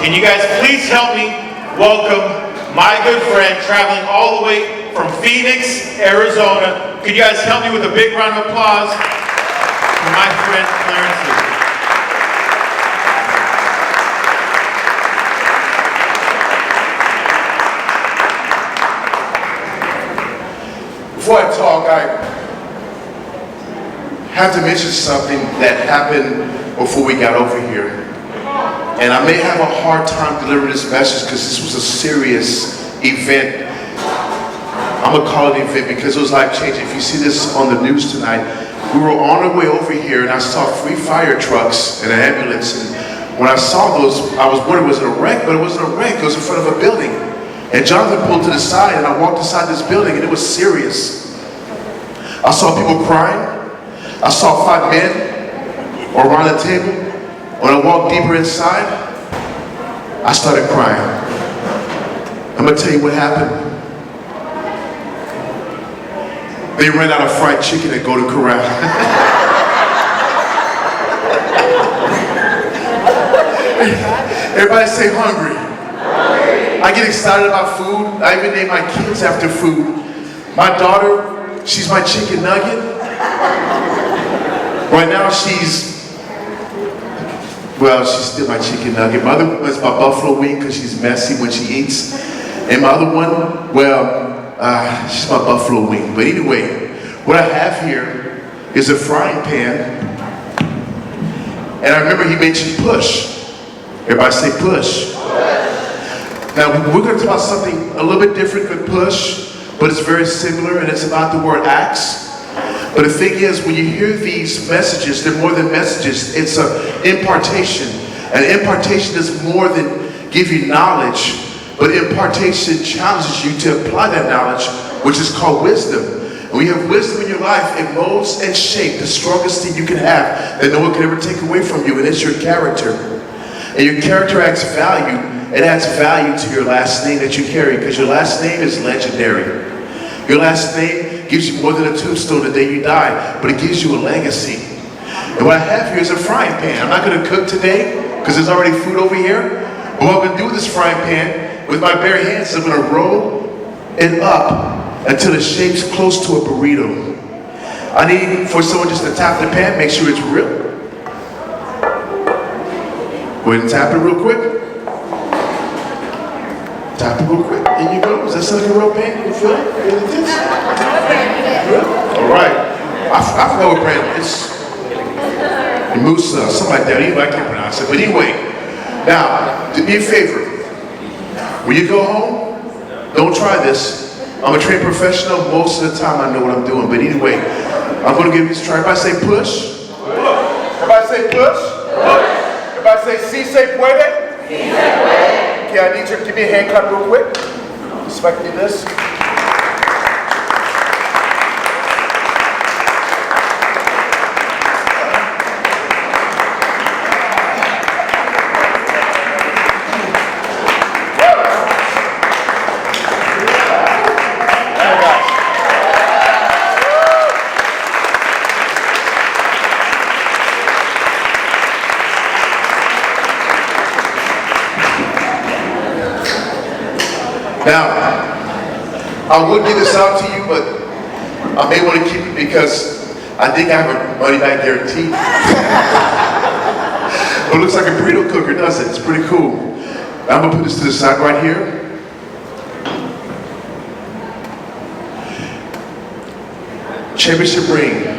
Can you guys please help me welcome my good friend traveling all the way from Phoenix, Arizona. Could you guys help me with a big round of applause for my friend Clarence? Before I talk, I have to mention something that happened before we got over here. And I may have a hard time delivering this message because this was a serious event. I'm gonna call it an event because it was life-changing. If you see this on the news tonight, we were on our way over here and I saw 3 fire trucks and an ambulance. And when I saw those, I was wondering, was it a wreck? But it wasn't a wreck, it was in front of a building. And Jonathan pulled to the side and I walked inside this building and it was serious. I saw people crying. I saw 5 men around the table. When I walked deeper inside, I started crying. I'm gonna tell you what happened. They ran out of fried chicken at Golden Corral. Everybody say hungry. I get excited about food. I even name my kids after food. My daughter, she's my chicken nugget. Right now she's still my chicken nugget. My other one's my buffalo wing because she's messy when she eats. And my other one, she's my buffalo wing. But anyway, what I have here is a frying pan. And I remember he mentioned push. Everybody say push. Now we're going to talk about something a little bit different than push, but it's very similar and it's about the word acts. But the thing is, when you hear these messages, they're more than messages. It's an impartation. And impartation is more than give you knowledge, but impartation challenges you to apply that knowledge, which is called wisdom. And when you have wisdom in your life, it molds and shapes the strongest thing you can have that no one can ever take away from you, and it's your character. And your character adds value. It adds value to your last name that you carry, because your last name is legendary. Your last name gives you more than a tombstone the day you die, but it gives you a legacy. And what I have here is a frying pan. I'm not going to cook today because there's already food over here. But what I'm going to do with this frying pan, with my bare hands, I'm going to roll it up until it shapes close to a burrito. I need for someone just to tap the pan, make sure it's real. Go ahead and tap it real quick. Tap it real quick. There you go. Does that sound like a real pan? You feel it? Feel it this? All right. I forgot what brand it is. Musa, something like that. I can't pronounce it. But anyway, now, do me a favor. When you go home, don't try this. I'm a trained professional. Most of the time, I know what I'm doing. But anyway, I'm going to give this a try. Everybody say push. Everybody say push. Everybody say si se puede. Si se puede. Okay, I need you to give me a hand clap real quick. So I can do this. Now, I would give this out to you, but I may want to keep it because I think I have a money back guarantee. But it looks like a burrito cooker, doesn't it? It's pretty cool. I'm going to put this to the side right here. Championship ring.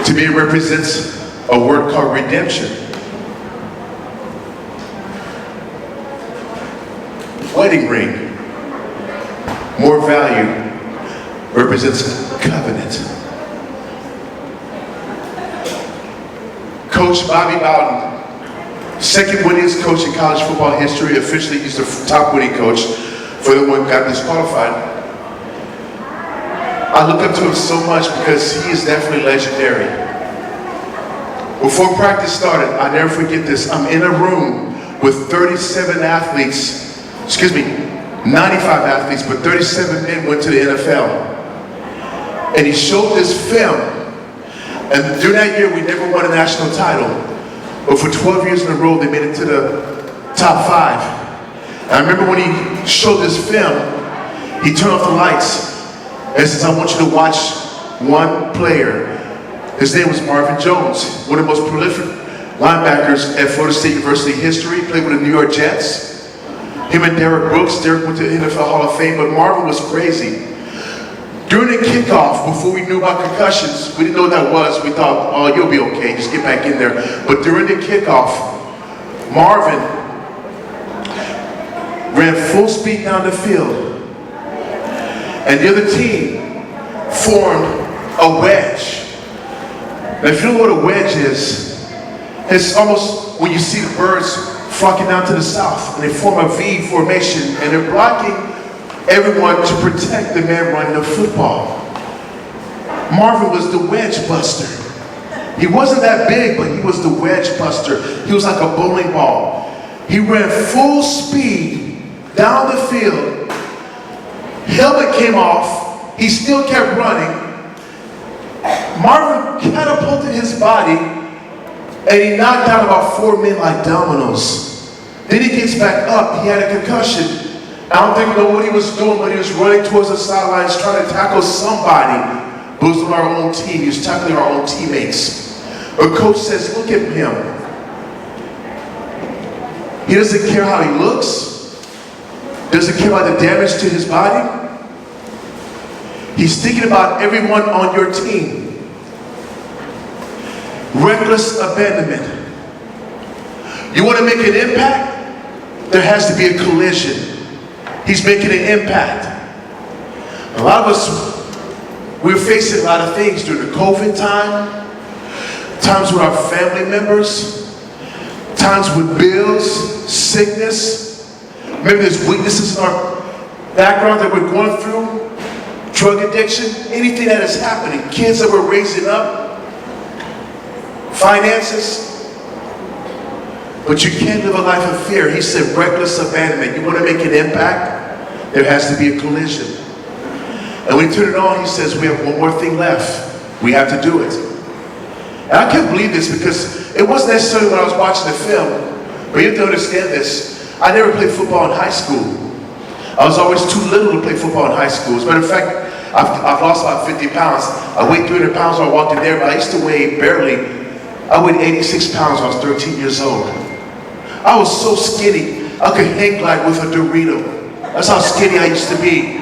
To me, it represents a word called redemption. Wedding ring, more value, represents covenant. Coach Bobby Bowden, second winningest coach in college football history. Officially, he's the top winning coach for the one who got disqualified. I look up to him so much because he is definitely legendary. Before practice started, I never forget this. I'm in a room with 37 athletes. 95 athletes, but 37 men went to the NFL. And he showed this film. And during that year, we never won a national title. But for 12 years in a row, they made it to the top 5. I remember when he showed this film, he turned off the lights and says, I want you to watch one player. His name was Marvin Jones, one of the most prolific linebackers at Florida State University history, played with the New York Jets. Him and Derek Brooks. Derek went to the NFL Hall of Fame, but Marvin was crazy. During the kickoff, before we knew about concussions, we didn't know what that was. We thought, oh, you'll be okay, just get back in there. But during the kickoff, Marvin ran full speed down the field. And the other team formed a wedge. Now, if you know what a wedge is, it's almost when you see the birds flocking down to the south, and they form a V formation, and they're blocking everyone to protect the man running the football. Marvin was the wedge buster. He wasn't that big, but he was the wedge buster. He was like a bowling ball. He ran full speed down the field. Helmet came off. He still kept running. Marvin catapulted his body, and he knocked down about 4 men like dominoes. Then he gets back up. He had a concussion. I don't think he knew what he was doing, but he was running towards the sidelines trying to tackle somebody. But it was on our own team. He was tackling our own teammates. But coach says, look at him. He doesn't care how he looks. Doesn't care about the damage to his body. He's thinking about everyone on your team. Reckless abandonment. You want to make an impact? There has to be a collision. He's making an impact. A lot of us, we're facing a lot of things during the COVID time, times with our family members, times with bills, sickness. Maybe there's weaknesses in our background that we're going through, drug addiction, anything that is happening, kids that we're raising up, finances. But you can't live a life of fear. He said reckless abandonment. You want to make an impact? There has to be a collision. And when he turned it on, he says, we have one more thing left. We have to do it. And I can't believe this because it wasn't necessarily when I was watching the film, but you have to understand this. I never played football in high school. I was always too little to play football in high school. As a matter of fact, I've lost about 50 pounds. I weighed 300 pounds when I walked in there, but I used to weigh I weighed 86 pounds when I was 13 years old. I was so skinny, I could hang glide with a Dorito. That's how skinny I used to be.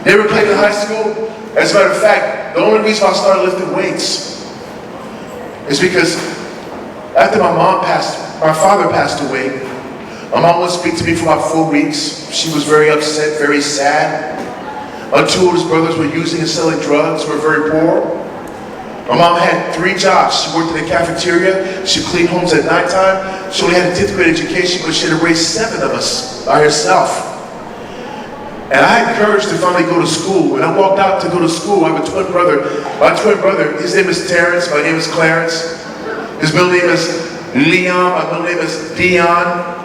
Never played in high school. As a matter of fact, the only reason I started lifting weights is because after my father passed away, my mom wouldn't speak to me for about 4 weeks. She was very upset, very sad. My 2 oldest brothers were using and selling drugs, were very poor. My mom had 3 jobs. She worked in the cafeteria. She cleaned homes at nighttime. She only had a 10th grade education, but she had raised 7 of us by herself. And I had courage to finally go to school. When I walked out to go to school, I have a twin brother. My twin brother, his name is Terrence. My name is Clarence. His middle name is Leon. My middle name is Dion.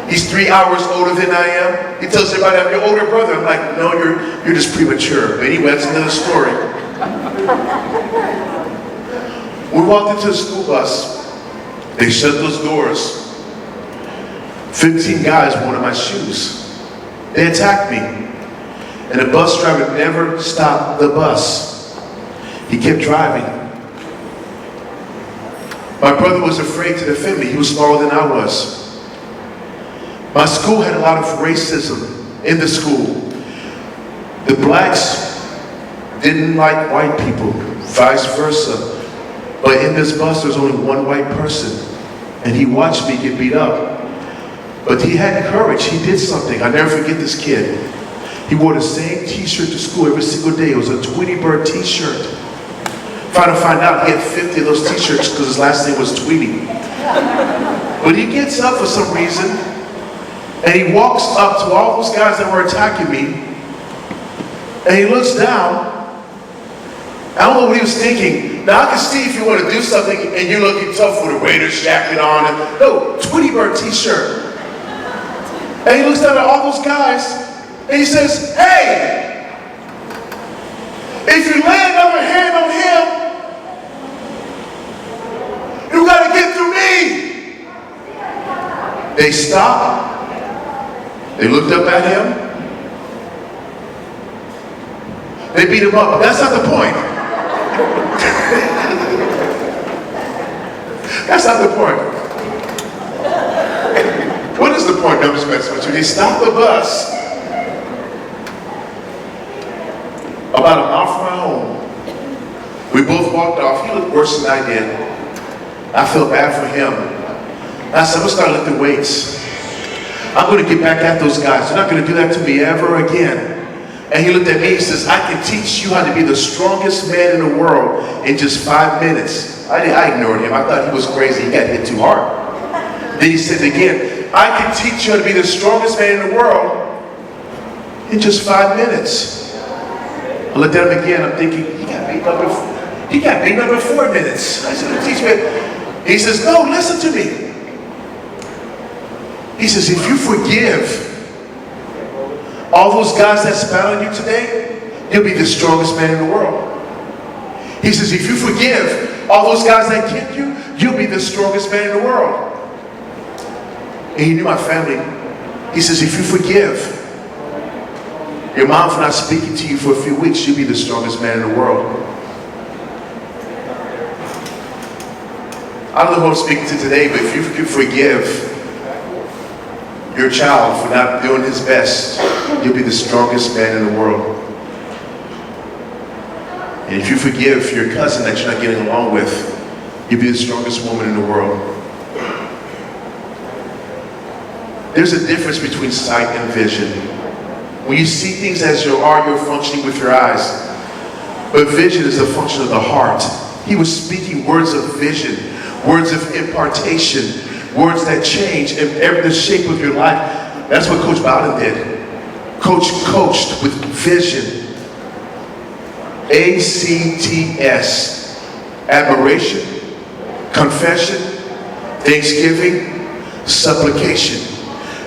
He's 3 hours older than I am. He tells everybody I'm your older brother. I'm like, no, you're just premature. But anyway, that's another story. We walked into the school bus. They shut those doors. 15 guys wanted my shoes. They attacked me. And the bus driver never stopped the bus. He kept driving. My brother was afraid to defend me. He was smaller than I was. My school had a lot of racism in the school. The blacks didn't like white people, vice versa. But in this bus, there's only one white person. And he watched me get beat up. But he had courage. He did something. I'll never forget this kid. He wore the same t-shirt to school every single day. It was a Tweety Bird t-shirt. Trying to find out, he had 50 of those t-shirts because his last name was Tweety. But he gets up for some reason, and he walks up to all those guys that were attacking me, and he looks down. I don't know what he was thinking. Now I can see if you want to do something and you're looking tough with a Raiders jacket on. No, Tweety Bird t-shirt. And he looks down at all those guys and he says, hey, if you lay another hand on him, you got to get through me. They stopped. They looked up at him. They beat him up. But that's not the point. That's not the point. What is the point, Mr. Spencer? They stopped the bus about a mile from my home. We both walked off. He looked worse than I did. I felt bad for him. I said, I'm going to start lifting weights. I'm going to get back at those guys. They're not going to do that to me ever again. And he looked at me, he says, I can teach you how to be the strongest man in the world in just 5 minutes. I ignored him. I thought he was crazy. He got hit too hard. Then he said again, I can teach you how to be the strongest man in the world in just 5 minutes. I looked at him again. I'm thinking, he got beaten up in 4 minutes. I said, teach me. He says, no, listen to me. He says, if you forgive all those guys that spat on you today, you'll be the strongest man in the world. He says, if you forgive all those guys that kicked you, you'll be the strongest man in the world. And he knew my family. He says, if you forgive your mom for not speaking to you for a few weeks, you'll be the strongest man in the world. I don't know who I'm speaking to today, but if you can forgive your child for not doing his best, you'll be the strongest man in the world. And if you forgive your cousin that you're not getting along with, you'll be the strongest woman in the world. There's a difference between sight and vision. When you see things as you are, you're functioning with your eyes. But vision is a function of the heart. He was speaking words of vision, words of impartation, words that change the shape of your life. That's what Coach Bowden did. Coach coached with vision. ACTS. Admiration, confession, thanksgiving, supplication.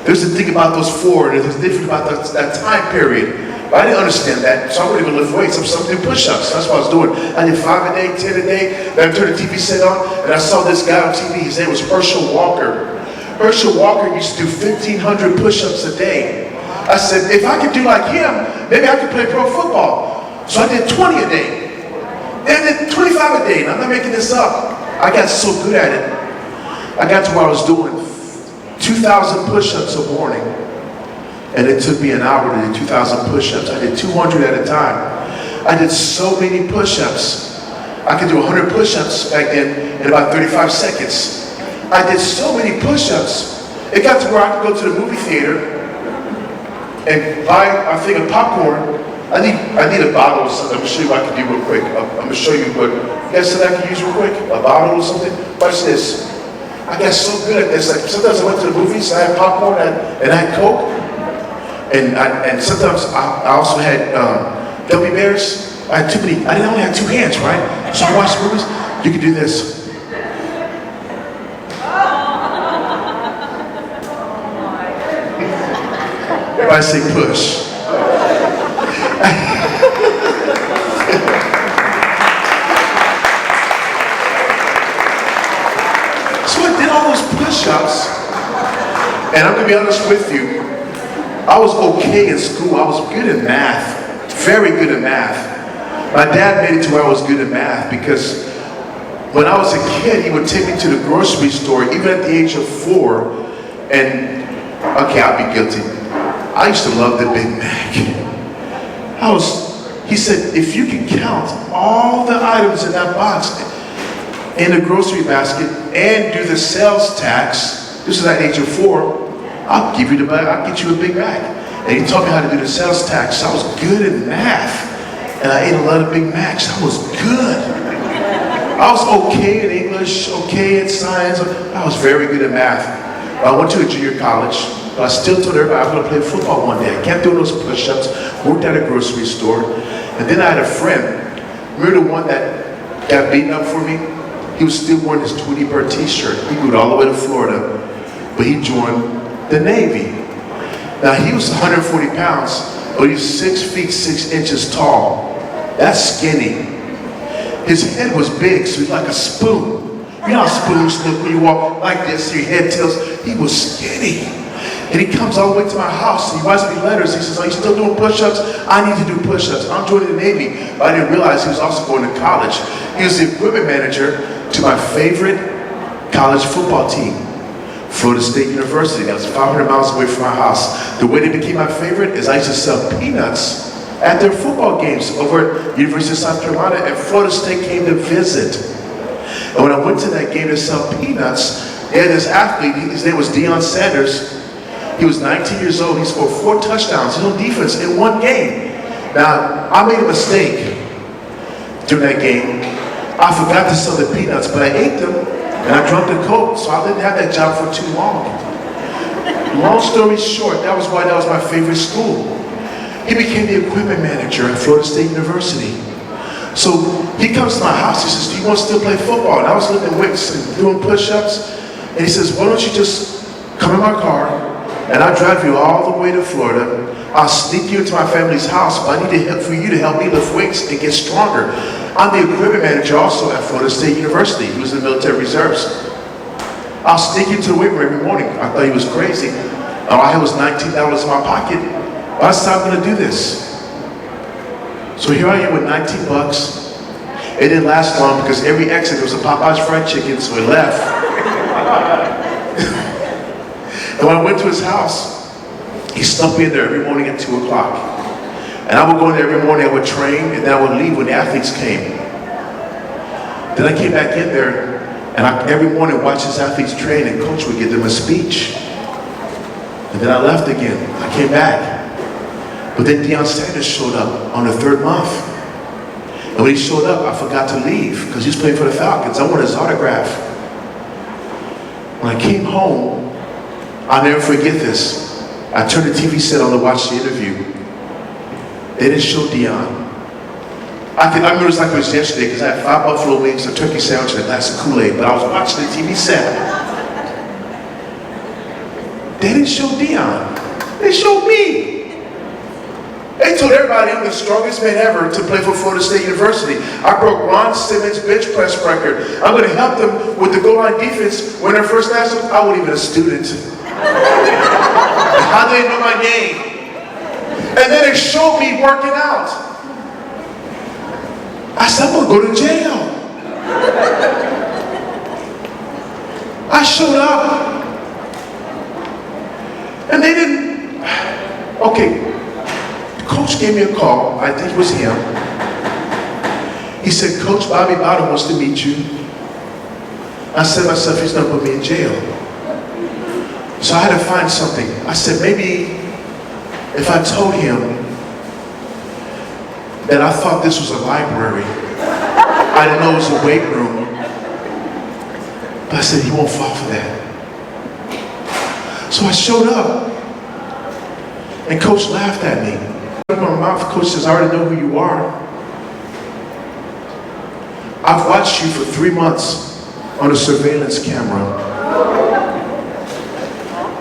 There's the thing about those four, and there's different about that time period. But I didn't understand that, so I wouldn't even lift weights. I'm doing push-ups. That's what I was doing. I did 5 a day, 10 a day. Then I turned the TV set on, and I saw this guy on TV. His name was Herschel Walker. Herschel Walker used to do 1,500 push-ups a day. I said, if I could do like him, maybe I could play pro football. So I did 20 a day. Then I did 25 a day, and I'm not making this up. I got so good at it. I got to where I was doing 2,000 push-ups a morning. And it took me an hour to do 2,000 push-ups. I did 200 at a time. I did so many push-ups. I could do 100 push-ups back then in about 35 seconds. I did so many push-ups. It got to where I could go to the movie theater and buy a thing of popcorn. I need a bottle or something. I'm going to show you what I can do real quick. I'm going to show you what you guys said I can use real quick. A bottle or something. Watch this. I got so good at this. Like sometimes I went to the movies, I had popcorn and I had Coke. And sometimes I also had gummy bears. I had too many. I only had 2 hands, right? So I watched movies. You can do this. Everybody say push. So I did all those push-ups, and I'm gonna be honest with you. I was okay in school. I was good in math, very good in math. My dad made it to where I was good in math because when I was a kid, he would take me to the grocery store, even at the age of 4, and, okay, I'll be guilty. I used to love the Big Mac. He said, if you can count all the items in that box in the grocery basket and do the sales tax, this is at the age of 4, I'll get you a Big Mac. And he taught me how to do the sales tax. So I was good in math. And I ate a lot of Big Macs. I was good. I was okay in English, okay in science. I was very good at math. I went to a junior college, but I still told everybody I was going to play football one day. I kept doing those push-ups, worked at a grocery store. And then I had a friend. Remember the one that got beaten up for me? He was still wearing his Tweety Bird t-shirt. He moved all the way to Florida, but he joined the Navy. Now he was 140 pounds, but he's 6 feet 6 inches tall. That's skinny. His head was big, so he's like a spoon. You know how spoons look when you walk like this, your head tilts. he was skinny. And he comes all the way to my house, and he writes me letters. He says, are you still doing push-ups? I need to do push-ups. I'm joining the Navy. But I didn't realize he was also going to college. He was the equipment manager to my favorite college football team, Florida State University. That was 500 miles away from my house. The way they became my favorite is I used to sell peanuts at their football games over at University of South Carolina, and Florida State came to visit. And when I went to that game to sell peanuts, they had this athlete, his name was Deion Sanders. He was 19 years old. He scored 4 touchdowns. He was on defense in one game. Now, I made a mistake during that game. I forgot to sell the peanuts, but I ate them, and I drank the Coke, so I didn't have that job for too long. Long story short, that was why that was my favorite school. He became the equipment manager at Florida State University. So he comes to my house. He says, do you want to still play football? And I was lifting weights and doing push-ups. And he says, why don't you just come in my car, and I'll drive you all the way to Florida. I'll sneak you into my family's house, but I need for you to help me lift weights and get stronger. I'm the equipment manager also at Florida State University. He was in the military reserves. I'll sneak you to the weight room every morning. I thought he was crazy. All I had was $19 in my pocket. I said, I'm going to do this. So here I am with 19 bucks. It didn't last long because every exit there was a Popeye's fried chicken, so it left. And when I went to his house, he stuck me in there every morning at 2 o'clock. And I would go in there every morning, I would train, and then I would leave when the athletes came. Then I came back in there, and every morning watched his athletes train, and coach would give them a speech. And then I left again. I came back. But then Deion Sanders showed up on the 3rd month. And when he showed up, I forgot to leave because he was playing for the Falcons. I wanted his autograph. When I came home, I'll never forget this. I turned the TV set on to watch the interview. They didn't show Deion. I remember it was like it was yesterday because I had 5 buffalo wings, a turkey sandwich, and a glass of Kool-Aid, but I was watching the TV set. They didn't show Deion. They showed me. They told everybody I'm the strongest man ever to play for Florida State University. I broke Ron Simmons' bench press record. I'm going to help them with the goal line defense win their first national. I wasn't even a student. How did they know my name? And then they showed me working out. I said, I'm going to go to jail. I showed up. And they didn't. Okay. Coach gave me a call. I think it was him. He said, Coach Bobby Bowden wants to meet you. I said to myself, he's going to put me in jail. So I had to find something. I said, maybe if I told him that I thought this was a library, I didn't know it was a weight room. But I said, he won't fall for that. So I showed up. And Coach laughed at me. In my mouth, Coach says, I already know who you are. I've watched you for 3 months on a surveillance camera.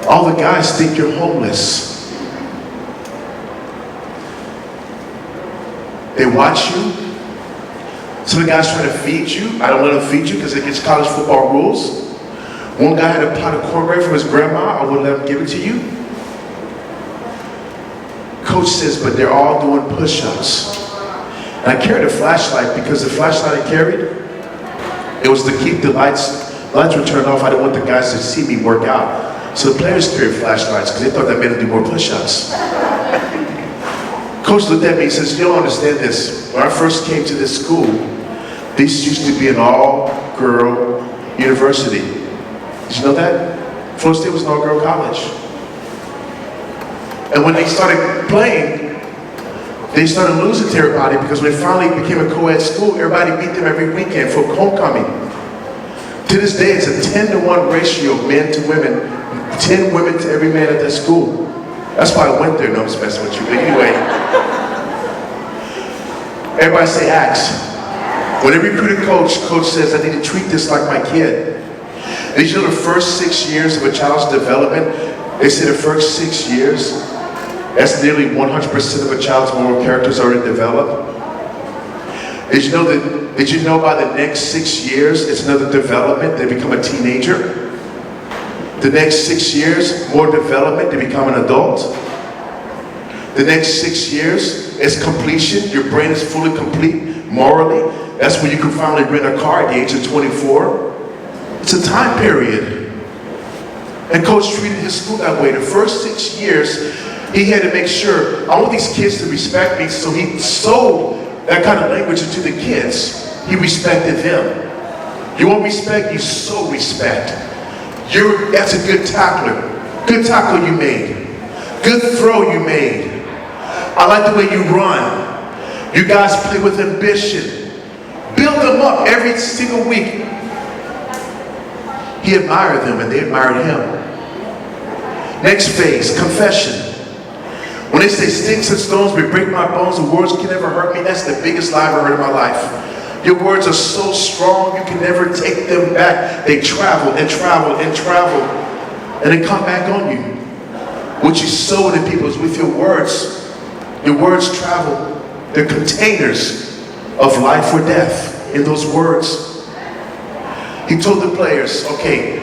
All the guys think you're homeless. They watch you. Some of the guys try to feed you. I don't let them feed you because it gets college football rules. One guy had a pot of cornbread from his grandma. I wouldn't let him give it to you. Coach says, but they're all doing push-ups. And I carried a flashlight because the flashlight I carried, it was to keep the lights were turned off. I didn't want the guys to see me work out. So the players carried flashlights because they thought that made them do more push-ups. Coach looked at me and says, you don't understand this. When I first came to this school, this used to be an all-girl university. Did you know that? Florida State was an all-girl college. And when they started playing, they started losing to everybody because when it finally became a co-ed school, everybody beat them every weekend for homecoming. To this day, it's a 10-to-1 ratio of men to women, 10 women to every man at that school. That's why I went there. No, I'm just messing with you. But anyway, everybody say Acts. When they recruit a coach, coach says, I need to treat this like my kid. These are the first 6 years of a child's development. They say the first 6 years, that's nearly 100% of a child's moral characters already developed. Did you know by the next 6 years, it's another development, they become a teenager? The next 6 years, more development to become an adult. The next 6 years is completion. Your brain is fully complete morally. That's when you can finally rent a car at the age of 24. It's a time period. And coach treated his school that way. The first 6 years, he had to make sure, I want these kids to respect me, so he sold that kind of language into the kids. He respected them. You want respect? You sow respect. That's a good tackler. Good tackle you made. Good throw you made. I like the way you run. You guys play with ambition. Build them up every single week. He admired them and they admired him. Next phase, confession. When they say sticks and stones may break my bones, the words can never hurt me, that's the biggest lie I've ever heard in my life. Your words are so strong, you can never take them back. They travel and travel and travel, and they come back on you. What you sow into people is with your words. Your words travel. They're containers of life or death in those words. He told the players, okay,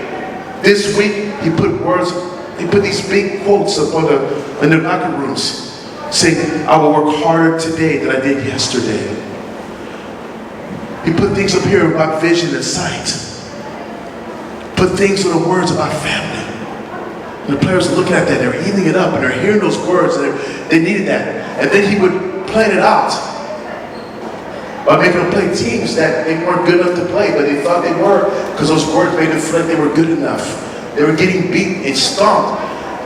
this week he put these big quotes up in the locker rooms saying, I will work harder today than I did yesterday. He put things up here about vision and sight. Put things on the words about family. And the players are looking at that, they're eating it up, and they're hearing those words, and they needed that. And then he would plan it out by making them play teams that they weren't good enough to play, but they thought they were, because those words made them feel like they were good enough. They were getting beat and stomped,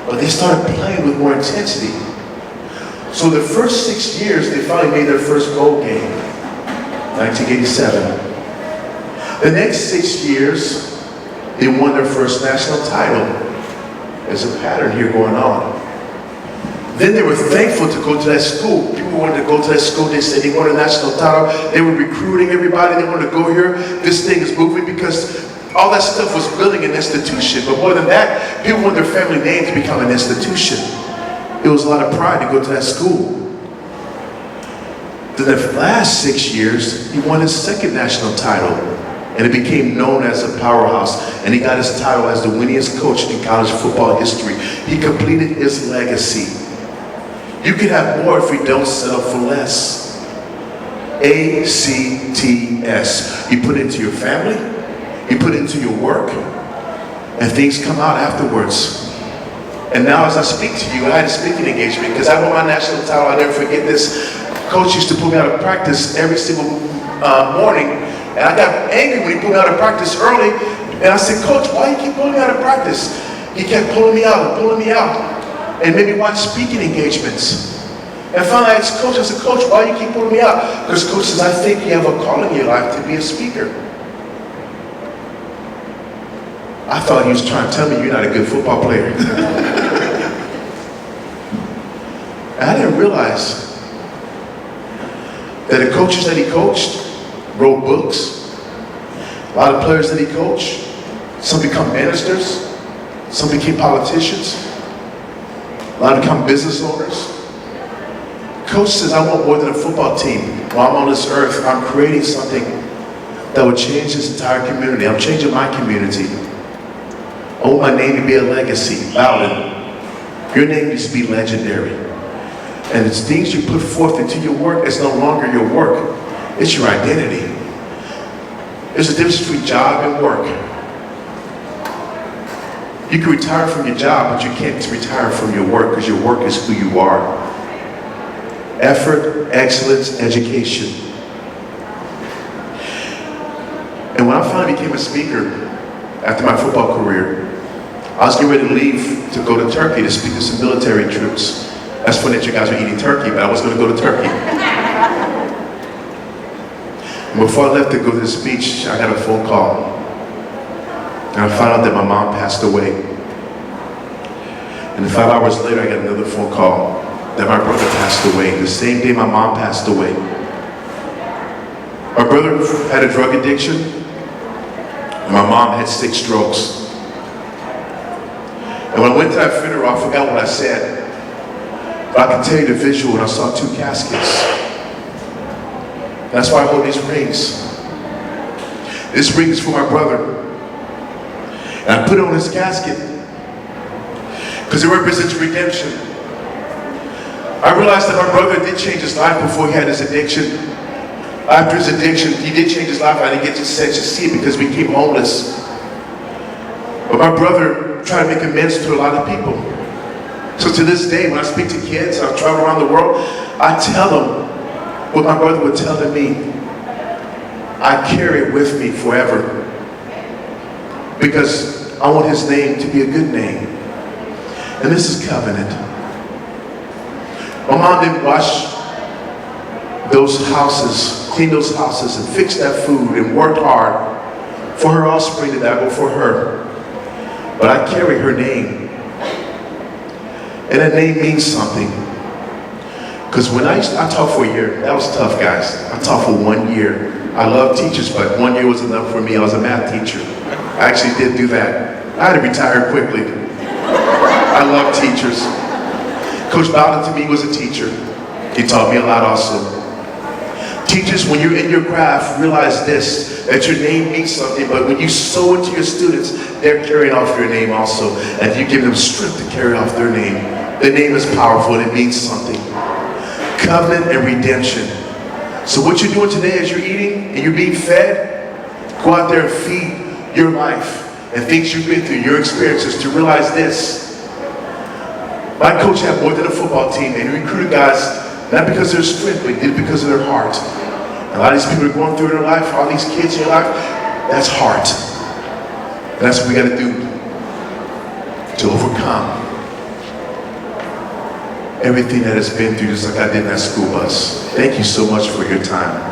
but they started playing with more intensity. So the first 6 years, they finally made their first goal game, 1987. The next 6 years, they won their first national title. There's a pattern here going on. Then they were thankful to go to that school. People wanted to go to that school. They said they won a national title. They were recruiting everybody. They wanted to go here. This thing is moving because all that stuff was building an institution. But more than that, people want their family name to become an institution. It was a lot of pride to go to that school. Then the last 6 years, he won his second national title. And it became known as a powerhouse. And he got his title as the winningest coach in college football history. He completed his legacy. You can have more if you don't settle for less. ACTS. You put it into your family, you put it into your work, and things come out afterwards. And now as I speak to you, I had a speaking engagement because I won my national title. I'll never forget this. Coach used to pull me out of practice every single morning. And I got angry when he pulled me out of practice early. And I said, Coach, why do you keep pulling me out of practice? He kept pulling me out and pulling me out. And made me watch speaking engagements. And finally I asked Coach, I said, Coach, why do you keep pulling me out? Because Coach says, I think you have a calling in your life to be a speaker. I thought he was trying to tell me you're not a good football player. And I didn't realize that the coaches that he coached wrote books. A lot of players that he coached, some become ministers, some became politicians, a lot become business owners. Coach says, I want more than a football team. While I'm on this earth, I'm creating something that will change this entire community. I'm changing my community. I want my name to be a legacy. Loudon, your name needs to be legendary. And it's things you put forth into your work. It's no longer your work. It's your identity. There's a difference between job and work. You can retire from your job, but you can't retire from your work because your work is who you are. Effort, excellence, education. And when I finally became a speaker after my football career, I was getting ready to leave to go to Turkey to speak to some military troops. That's funny that you guys are eating turkey, but I was going to go to Turkey. And before I left to go to the speech, I got a phone call. And I found out that my mom passed away. And 5 hours later, I got another phone call that my brother passed away. The same day my mom passed away. My brother had a drug addiction, and my mom had 6 strokes. And when I went to that funeral, I forgot what I said. But I can tell you the visual when I saw 2 caskets. That's why I hold these rings. This ring is for my brother. And I put it on his casket. because it represents redemption. I realized that my brother did change his life before he had his addiction. After his addiction, he did change his life. I didn't get to see it because we became homeless. But my brother tried to make amends to a lot of people. So to this day, when I speak to kids, I travel around the world, I tell them what my brother would tell to me. I carry it with me forever. Because I want his name to be a good name. And this is covenant. My mom didn't wash those houses, clean those houses, and fix that food, and worked hard for her offspring to die before her. But I carry her name. And that name means something. Because when I taught for a year, that was tough, guys. I taught for 1 year. I love teachers, but 1 year was enough for me. I was a math teacher. I actually did do that. I had to retire quickly. I love teachers. Coach Bowden to me was a teacher. He taught me a lot also. Teachers, when you're in your craft, realize this, that your name means something, but when you sow into your students, they're carrying off your name also. And you give them strength to carry off their name. The name is powerful and it means something. Covenant and redemption. So what you're doing today as you're eating and you're being fed, go out there and feed your life and things you've been through, your experiences, to realize this. My coach had more than a football team, and he recruited guys not because of their strength, but he did it because of their heart. And a lot of these people are going through their life, all these kids in your life, that's heart. And that's what we got to do to overcome everything that has been through, just like I did in that school bus. Thank you so much for your time.